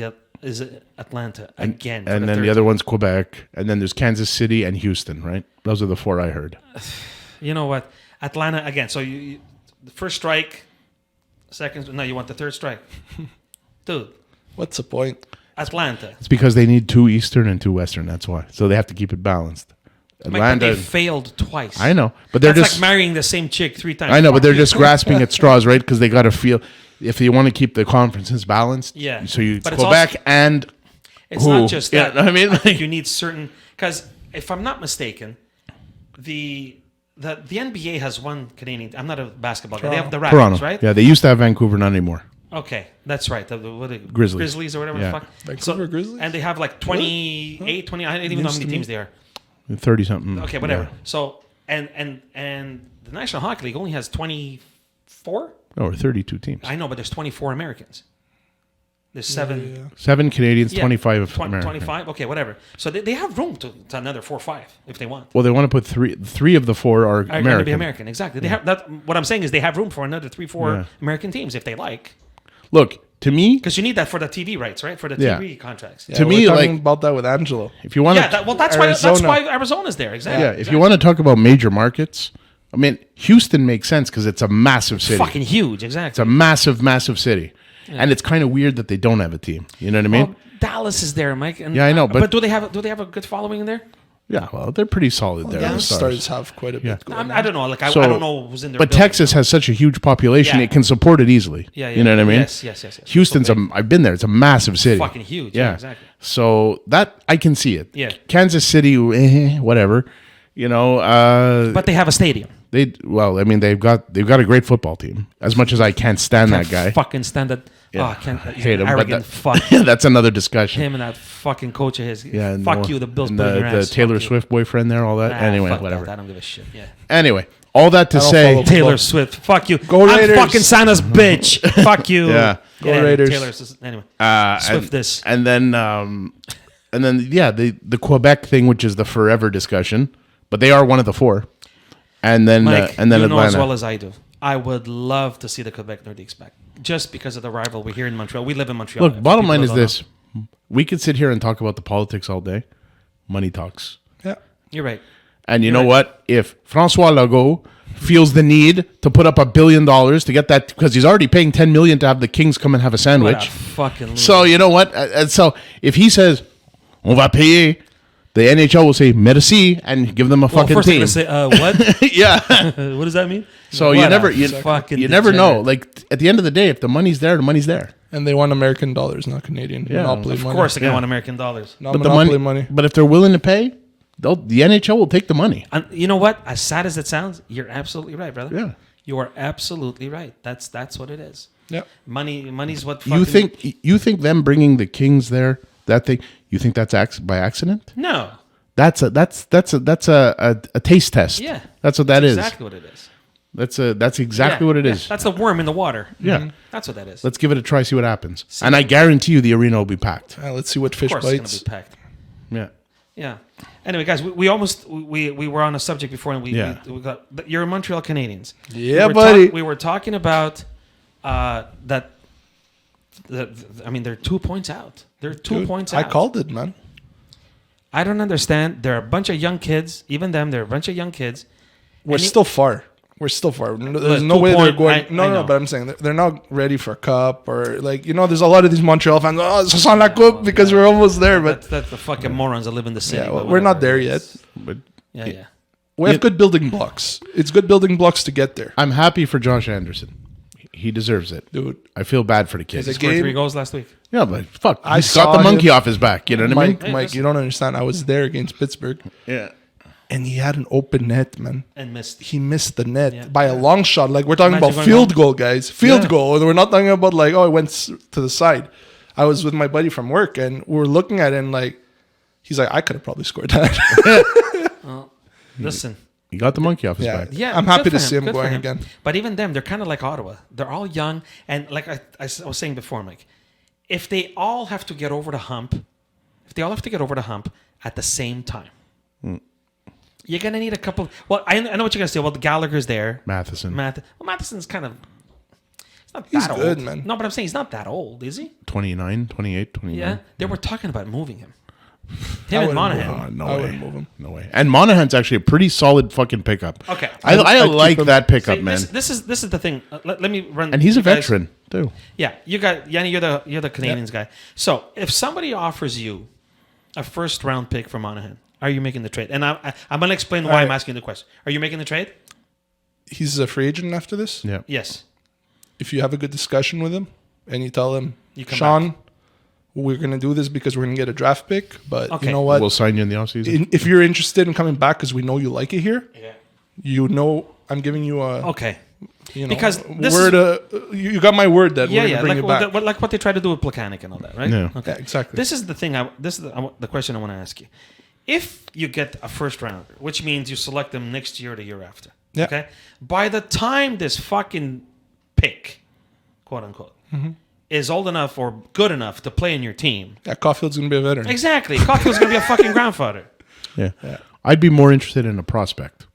Atlanta again. And then the other one's Quebec. And then there's Kansas City and Houston, right? Those are the 4 I heard. You know what? Atlanta again. So you the first strike, second. No, you want the third strike, dude. What's the point? Atlanta. It's because they need 2 Eastern and 2 Western. That's why. So they have to keep it balanced. Atlanta. But they failed twice. I know, but they're That's just like marrying the same chick 3 times. I know, but they're just grasping at straws, right? Because they got to feel. if you want to keep the conferences balanced, Yeah. So you But Quebec and it's who? not just Yeah, that. I mean, I think you need certain because if I'm not mistaken, the NBA has one Canadian. I'm not a basketball guy. They have the Raptors, Toronto, right? Yeah, they used to have Vancouver, not anymore. Okay, that's right. Grizzlies. or whatever Yeah. the fuck. Vancouver Grizzlies? And they have like 28, 20. I don't even know how many teams they are. 30 something. Okay, whatever. Yeah. So and the National Hockey League only has 24. Or 32 teams. I know, but there's 24 Americans. There's 7. Yeah. 7 Canadians, Yeah, 25 20 Americans. 25. Okay, whatever. So they have room to another 4 or 5 if they want. Well, they want to put three of the 4 are Are going to American. be American, exactly. They have that. What I'm saying is they have room for another 3, 4 Yeah. American teams if they like, Look, to me, because you need that for the TV rights, right? For the Yeah. TV contracts. Yeah, To we're me, talking like- about that with Angelo. if you want Yeah, to, that's Arizona. why Arizona's there. Exactly. yeah, if you want to talk about major markets, I mean, Houston makes sense because it's a massive city. fucking huge. It's Exactly. a massive, massive city, and it's kind of weird that they don't have a team. You know what I mean? Well, Dallas is there, Mike. And, Yeah, I know, but- do they have a good following in there? Yeah, well, they're pretty solid there. Yeah, the the Stars. Stars have quite a bit. going I don't know. Like I So- don't know who's in there. But Texas has such a huge population; Yeah. it can support it easily. Yeah, yeah. You know what I mean? Yes. Houston's I've been there. It's a massive city. fucking huge. Yeah, exactly. So that I can see it. Yeah. Kansas City, whatever. You know, But they have a stadium. they've got a great football team. As much as I can't stand that guy, Fucking stand that. Yeah. Oh, I can't. I He's hate an him. But arrogant fuck. that's another discussion. Him and that fucking coach of his. Yeah, and fuck you. The Bills and put in your the ass. Taylor Fuck you. Swift boyfriend there, all that. Anyway, Fuck whatever. that. I don't give a shit. Yeah. Anyway, all that to I don't say, follow- Taylor Swift. Fuck you. Go I'm Raiders. fucking Santa's bitch. Fuck you. Yeah. Go Raiders. Taylor's anyway. Swift and, this. and then the Quebec thing, which is the forever discussion, but they are one of the 4. And then Mike, and then you know Atlanta. as well as I do. I would love to see the Quebec Nordiques back, just because of the rivalry here in Montreal. We live in Montreal. Look, bottom People line is don't know. this: we could sit here and talk about the politics all day. Money talks. Yeah. You're right. And you know right. what? If Francois Legault feels the need to put up $1 billion to get that, because he's already paying $10 million to have the Kings come and have a What a sandwich. fucking loser. So you know what? And so if he says, "On va payer," the NHL will say merci and give them a well, fucking first team. they're gonna say, what? Yeah. What does that mean? So What you a never fucking you never know. degenerate. Like at the end of the day, if the money's there, the money's there. And they want American dollars, not Canadian. Yeah, Monopoly Of money. course, they're gonna Yeah. want American dollars. Not But the monopoly money, money. But if they're willing to pay, the NHL will take the money. And you know what? As sad as it sounds, you're absolutely right, brother. Yeah. You are absolutely right. That's what it is. Yeah. Money's what. Fucking, You think them bringing the Kings there, that thing? You think that's by accident? No. That's a taste test. Yeah. That's what that is. Exactly what it is. That's exactly Yeah, what it yeah. is. That's the worm in the water. Yeah. That's what that is. Let's give it a try, see what happens. And I guarantee you the arena will be packed. Let's see what Of fish course, bites. it's gonna be packed. Yeah. Yeah. Anyway, guys, we were on a subject before, and we got. You're Montreal Canadiens. Yeah, we were buddy. we were talking about that. I mean, they're 2 points out. They're two Dude, points out. I called it, man. I don't understand. They're a bunch of young kids. Even them, they're a bunch of young kids. We're And still far. We're still far. There's Look, no way 2 they're point- going. I No, know. but I'm saying they're not ready for a cup or like there's a lot of these Montreal fans. Oh, it's on la coupe because we're almost there, but That's the fucking morons that live in the city. yeah, but we're not whatever. there yet. But Yeah. We have good building blocks. It's good building blocks to get there, I'm happy for Josh Anderson. He deserves it. dude. I feel bad for the kids. Is it Scored game- 3 goals last week. Yeah, but fuck. I He's got saw the monkey him- off his back. You know what I mean? Mike, you don't understand. I was there against Pittsburgh, Yeah. and he had an open net, man. And missed. He missed the net Yeah. by a long shot. Like we're talking Imagine about going field home. goal, guys. Field Yeah. goal. And we're not talking about like, it went to the side. I was with my buddy from work, and we were looking at it, and like, he's like, I could have probably scored that. Listen. He got the monkey off his Yeah. back. Yeah, I'm good happy for to see him Good for going again. But even them, they're kind of like Ottawa. They're all young, and like I was saying before, Mike, if they all have to get over the hump, at the same time, you're gonna need a couple. Well, I know what you're gonna say. Well, the Gallagher's there. Matheson. Matheson's kind of. He's not He's that good, old, man. No, but I'm saying he's not that old, is he? 29, 28, 29. Yeah, they were talking about moving him. I Him and wouldn't Monahan. move Oh, no I way. wouldn't move him. No way. And Monahan's actually a pretty solid fucking pickup. Okay. I I'd like keep him. that pickup, See, man. this is the thing. Let me run. And he's a you guys- veteran, too. Yeah, you got Yianni. You're the Canadians guy. So if somebody offers you a first round pick for Monahan, are you making the trade? And I'm going to explain why I'm right. asking the question. Are you making the trade? He's a free agent after this. Yeah. Yes. if you have a good discussion with him and you tell him, come Sean, we're going to do this because we're going to get a draft pick, but Okay. you know what? We'll sign you in the offseason. If you're interested in coming back because we know you like it here, you know I'm giving you a Okay. because this word. You got my word that we're going to bring like you back. like what they try to do with Plekanec and all that, right? Yeah. Okay. Yeah, exactly. This is the thing. This is the question I want to ask you. If you get a first rounder, which means you select them next year or the year after, Yeah. okay? By the time this fucking pick, quote unquote, is old enough or good enough to play in your team, Yeah, Caulfield's going to be a veteran. exactly, Caulfield's gonna be a fucking grandfather. Yeah. I'd be more interested in a prospect.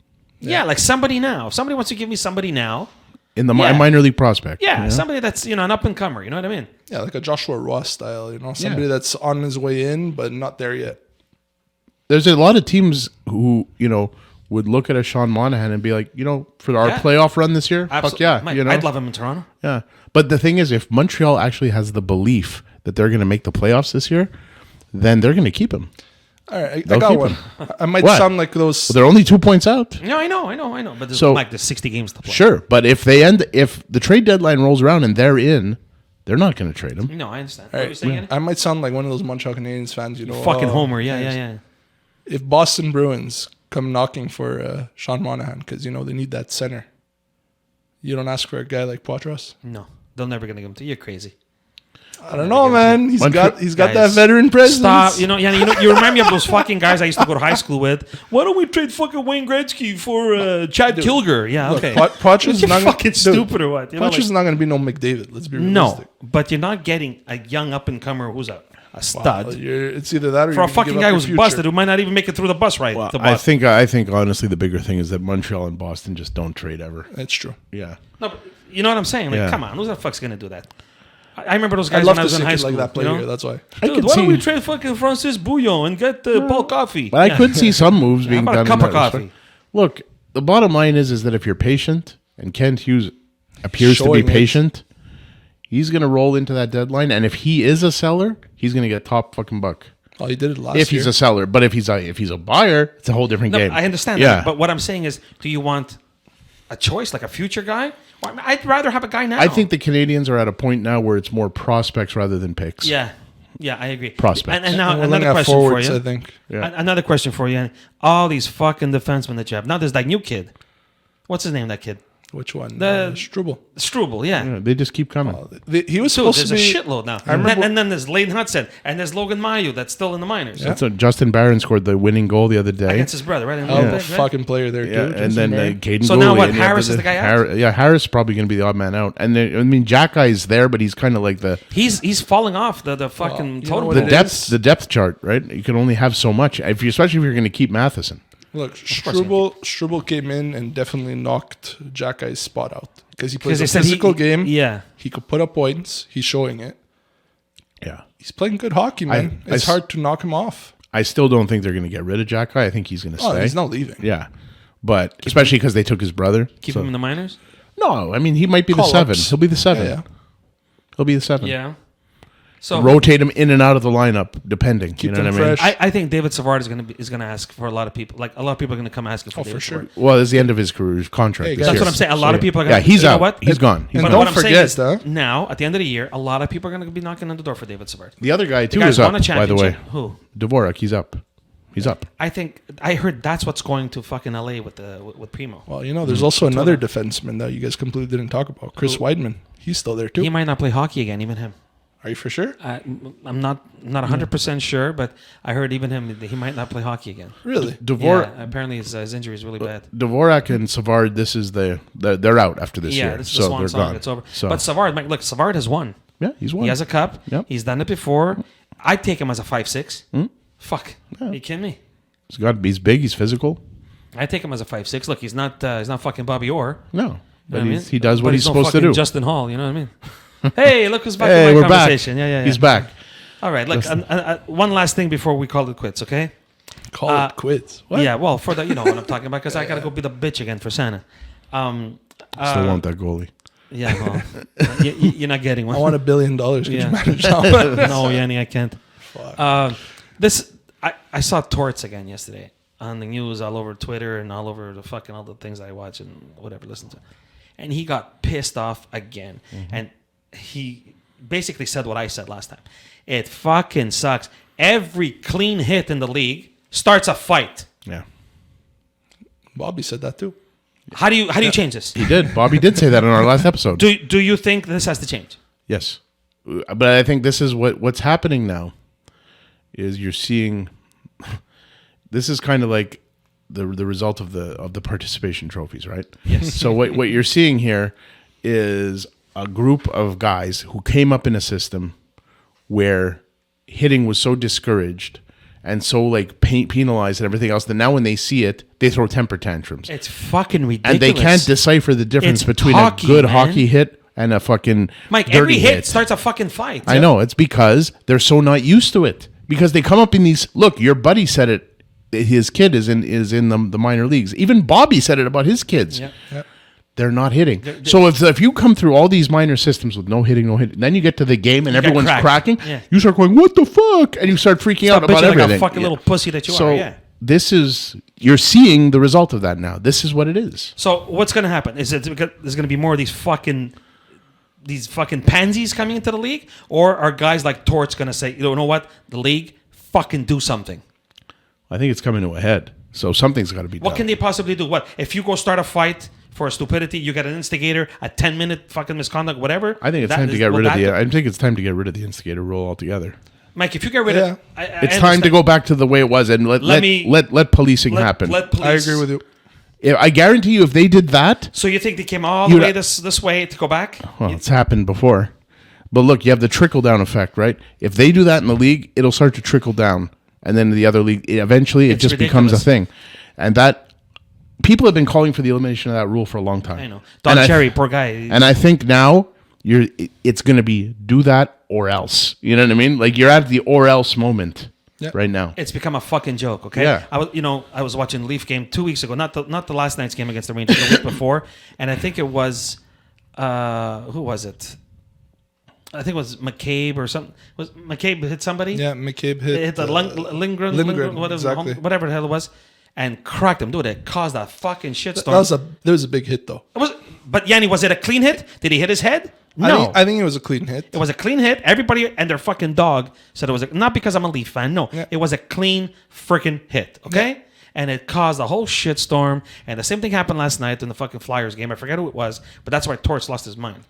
Yeah, like somebody now. If somebody wants to give me somebody now, In the Yeah. minor league prospect. yeah, you know? somebody that's an up and comer. You know what I mean? Yeah, like a Joshua Ross style, somebody that's on his way in but not there yet. There's a lot of teams who, would look at a Sean Monahan and be like, for our Yeah. playoff run this year, fuck yeah. Mate, I'd love him in Toronto. Yeah. But the thing is, if Montreal actually has the belief that they're going to make the playoffs this year, then they're going to keep him. All right, I They'll got keep one. him. I might What? sound like those. Well, they're only 2 points out. No, I know. But there's So- like there's 60 games to play. Sure. But if the trade deadline rolls around and they're in, they're not going to trade him. No, I understand. All What are you right, saying? Yanni? I might sound like one of those Montreal Canadiens fans, Fucking oh, Homer. Yeah. If Boston Bruins come knocking for Sean Monahan because they need that center, you don't ask for a guy like Poitras. No, they're never gonna give him to you. You're crazy. I don't know, man. He's got that Guys, veteran presence. Stop. You remind me of those fucking guys I used to go to high school with. Why don't we trade fucking Wayne Gretzky for Chad Kilger? Yeah, Look, okay. Poitras is You're not fucking stupid or what? Poitras is not going to be no McDavid. Let's be realistic. No, but you're not getting a young up and comer who's a stud It's either that or for you a give fucking up guy your who's future. busted who might not even make it through the bus ride to I Boston. think honestly the bigger thing is that Montreal and Boston just don't trade ever. That's true. Yeah. No, but you know what I'm saying? Like, Yeah. come on, who the fuck's gonna do that? I remember those I'd guys love when I to was in see high it school. like that play here. That's why. Dude, could why don't we see- trade fucking Francis Bouillon and get Paul Coffey? But I could see some moves being about a done. cup in of that coffee? respect. Look, the bottom line is that if you're patient, and Kent Hughes appears to Showing be it. patient, he's going to roll into that deadline. And if he is a seller, he's going to get top fucking buck. Oh, he did it last If year. he's a seller, but if he's a buyer, it's a whole different No, game. I understand Yeah. that. But what I'm saying is, do you want a choice, like a future guy? Well, I mean, I'd rather have a guy now. I think the Canadians are at a point now where it's more prospects rather than picks. Yeah, I agree. Prospects. And now And we're another looking at question forwards, for you. I think. Yeah. Another question for you. All these fucking defensemen that you have. Now there's that new kid. What's his name? That kid, Which one? The- Struble. Struble. Yeah. Yeah, they just keep coming. He was Dude, supposed there's to a be. shitload now. I remember- And then there's Layden Hudson, and there's Logan Mailloux that's still in the minors. Yeah. That's what Justin Barron scored the winning goal the other day. Against his brother, right? In the Oh, Olympics, right? fucking player there, Yeah, too. and then Caden So now Gooley, what, and you have Harris is the guy out? Harris is probably going to be the odd man out. And then, Jack Guy's there, but he's kind of like He's falling off the fucking you know total. what the it depth is? the depth chart, right? You can only have so much, especially if you're going to keep Matheson. Look, course Struble came in and definitely knocked Jack Guy's spot out because he plays they a said physical game. Yeah. He could put up points. He's showing it. Yeah, He's playing good hockey, man. I It's s- hard to knock him off. I still don't think they're going to get rid of Jack Guy. I think he's going to Oh, stay. he's not leaving. Yeah, but especially because they took his brother. Keep So- him in the minors? No, I mean he might be the Call-ups. 7. He'll be the 7. Yeah. He'll be the 7. Yeah. So Rotate him in and out of the lineup, depending. Keep you know them what I mean? fresh. I think David Savard is gonna ask for a lot of people. Like a lot of people are gonna come asking for Oh, for David sure. Savard. Well, it's the end of his career, his contract. Hey, this guys. That's year. what I'm saying. A lot So, of people are gonna. Yeah, he's you know out. what? He's gone. He's And But gone. what don't I'm saying forget, is, huh? now at the end of the year, a lot of people are gonna be knocking on the door for David Savard. The other guy The too guy's is up. won a By the way, championship. Who? Dvorak, he's up. He's up. I think I heard that's what's going to fucking LA with Primo. Well, there's also another defenseman that you guys completely didn't talk about. Chris Who? Weidman. He's still there, too. He might not play hockey again. Even him. Are you for sure? I'm not 100% sure, but I heard even him he might not play hockey again. Really? Dvorak, Yeah, apparently his injury is really bad. Dvorak and Savard. This is they're out after this Yeah, year, this is the so swan they're song. gone. It's over. So But Savard, Mike, look, Savard has won. yeah, he's won. He has a cup. Yep. He's done it before. I'd take him as a 5'6". Fuck. Are you kidding me? He's big. He's physical. I take him as a 5'6". Look, he's not fucking Bobby Orr. No, You know but what I mean? he does what But he's no supposed to fucking do. Justin Hall, you know what I mean? Hey, look who's back Hey, in my we're back. conversation. Yeah. He's back. All right, look, one last thing before we call it quits, okay? Call it quits. What? Yeah, well, for the you know what I'm talking about, because I got to go be the bitch again for Santa. Still want that goalie. Yeah, well, you're not getting one. I want $1 billion. Could Yeah. you manage that? No, Yianni, I can't. Fuck. I saw Torts again yesterday on the news, all over Twitter and all over the fucking all the things I watch and whatever listen to. and he got pissed off again. And he basically said what I said last time. It fucking sucks. Every clean hit in the league starts a fight. Yeah. Bobby said that too. How do you change this? He did. Bobby did say that in our last episode. Do you think this has to change? Yes. But I think this is what's happening now is you're seeing this is kind of like the result of the participation trophies, right? Yes. So what you're seeing here is a group of guys who came up in a system where hitting was so discouraged and so like penalized and everything else that now when they see it, they throw temper tantrums. It's fucking ridiculous. And they can't decipher the difference It's between hockey, a good man. hockey hit and a fucking Mike, dirty every hit starts a fucking fight. I know. It's because they're so not used to it. Because they come up in these. Look, your buddy said it. His kid is in the minor leagues. Even Bobby said it about his kids. Yep. Yep. They're not hitting. So if you come through all these minor systems with no hitting, then you get to the game and everyone's cracking. Yeah. You start going, "What the fuck?" And you start freaking out about everything. Like a fucking little pussy that you so are. Yeah. this is you're seeing the result of that now. This is what it is. So what's going to happen? Is it because there's going to be more of these fucking pansies coming into the league, or are guys like Torts going to say, you know what, the league fucking do something? I think it's coming to a head. So something's got to be done. What can they possibly do? What if you go start a fight for a stupidity? You get an instigator, a 10-minute fucking misconduct, whatever. I think it's time to get rid of the. I think it's time to get rid of the instigator rule altogether. Mike, if you get rid of, it's time to go back to the way it was and let policing happen. Let police. I agree with you. I guarantee you, if they did that, So you think they came all the way this way to go back? well, it's happened before. But look, you have the trickle down effect, right? If they do that in the league, it'll start to trickle down, and then the other league, eventually, it just becomes a thing, and that people have been calling for the elimination of that rule for a long time. I know. Don Cherry, poor guy. And I think now it's going to be do that or else. You know what I mean? Like you're at the or else moment right now. It's become a fucking joke. Okay. Yeah. I was watching the Leaf game 2 weeks ago, not the last night's game against the Rangers, the week before, and I think it was who was it? I think it was McCabe or something. Was McCabe hit somebody? Yeah, McCabe hit the Lindgren, whatever the hell it was, and cracked him. Dude, it caused a fucking shitstorm. There was a big hit though. But Yianni, was it a clean hit? Did he hit his head? No. I think it was a clean hit. It was a clean hit. Everybody and their fucking dog said it was not because I'm a Leaf fan. No, It was a clean freaking hit. Okay. Yeah. And it caused a whole shitstorm. And the same thing happened last night in the fucking Flyers game. I forget who it was, but that's why Torts lost his mind.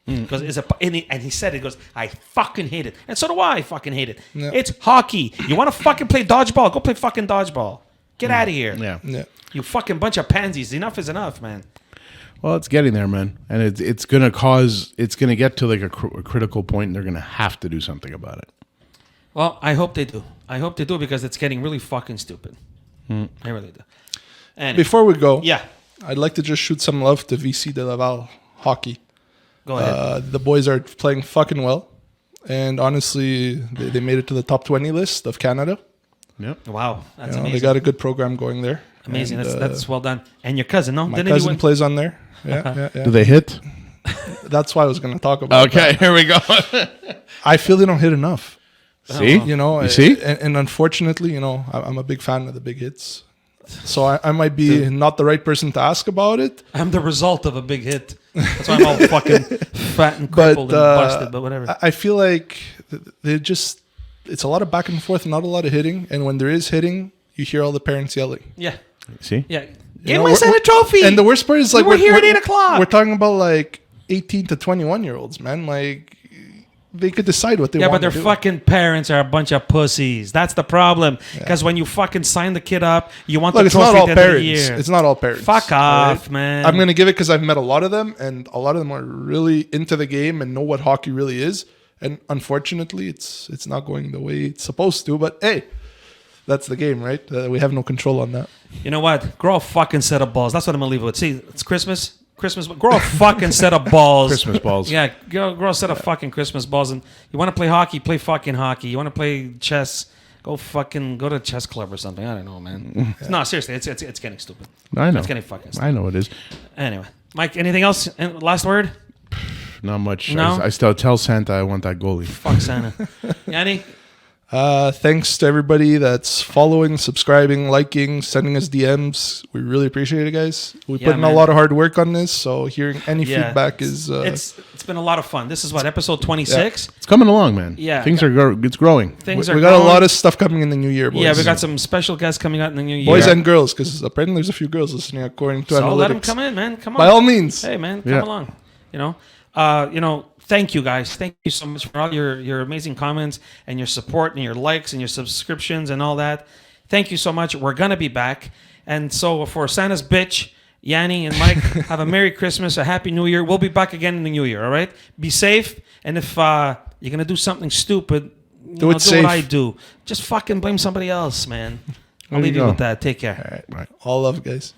Because and he said, he goes, I fucking hate it. And so do I fucking hate it. Yeah. It's hockey. You want to fucking play dodgeball? Go play fucking dodgeball. Get out of here. Yeah. You fucking bunch of pansies. Enough is enough, man. Well, it's getting there, man. And it's going to get to like a critical point and they're going to have to do something about it. Well, I hope they do. I hope they do because it's getting really fucking stupid. I really do. Anyway. Before we go, I'd like to just shoot some love to VC de Laval hockey. Go ahead. The boys are playing fucking well. And honestly, they made it to the top 20 list of Canada. Yep. Wow. That's amazing. They got a good program going there. Amazing. And, that's well done. And your cousin, no? My cousin plays on there. Yeah. Do they hit? That's why I was going to talk about that. Here we go. I feel they don't hit enough. See? You see? And unfortunately, I'm a big fan of the big hits. So I might be not the right person to ask about it. I'm the result of a big hit. That's why I'm all fucking fat and crippled and busted, but whatever. I feel like it's a lot of back and forth, not a lot of hitting. And when there is hitting, you hear all the parents yelling. Yeah. See? Yeah. Give my son a trophy. And the worst part is like we're here at 8 o'clock. We're talking about like 18 to 21-year-olds, man. Like they could decide what they want to do. Yeah, but their fucking parents are a bunch of pussies. That's the problem. Because when you fucking sign the kid up, you want the trophy at the end of the year. It's not all parents. Fuck off, man. I'm going to give it because I've met a lot of them, and a lot of them are really into the game and know what hockey really is. And unfortunately, it's not going the way it's supposed to. But hey, that's the game, right? We have no control on that. You know what? Grow a fucking set of balls. That's what I'm going to leave it with. See, it's Christmas. Grow a fucking set of balls. Christmas balls. Yeah, grow a set of fucking Christmas balls. And you want to play hockey, play fucking hockey. You want to play chess, go to a chess club or something. I don't know, man. Yeah. No, seriously, it's getting stupid. I know. It's getting fucking stupid. I know it is. Anyway, Mike, anything else? Last word? Not much. No? I still tell Santa I want that goalie. Fuck Santa. Yianni? Thanks to everybody that's following, subscribing, liking, sending us DMs. We really appreciate it, guys. We put in a lot of hard work on this, so hearing any feedback is... It's been a lot of fun. This is what, episode 26? It's coming along, man. Yeah. Things are it's growing. We got a lot of stuff coming in the new year, boys. Yeah, we got some special guests coming out in the new year. Boys and girls, because apparently there's a few girls listening according to analytics. Let them come in, man. Come on. By all means. Hey, man, come along. Thank you, guys. Thank you so much for all your amazing comments and your support and your likes and your subscriptions and all that. Thank you so much. We're going to be back. And so for Santa's bitch, Yianni and Mike, have a Merry Christmas, a Happy New Year. We'll be back again in the new year, all right? Be safe. And if you're going to do something stupid, do what I do. Just fucking blame somebody else, man. I'll leave you with that. Take care. All right. All love, guys.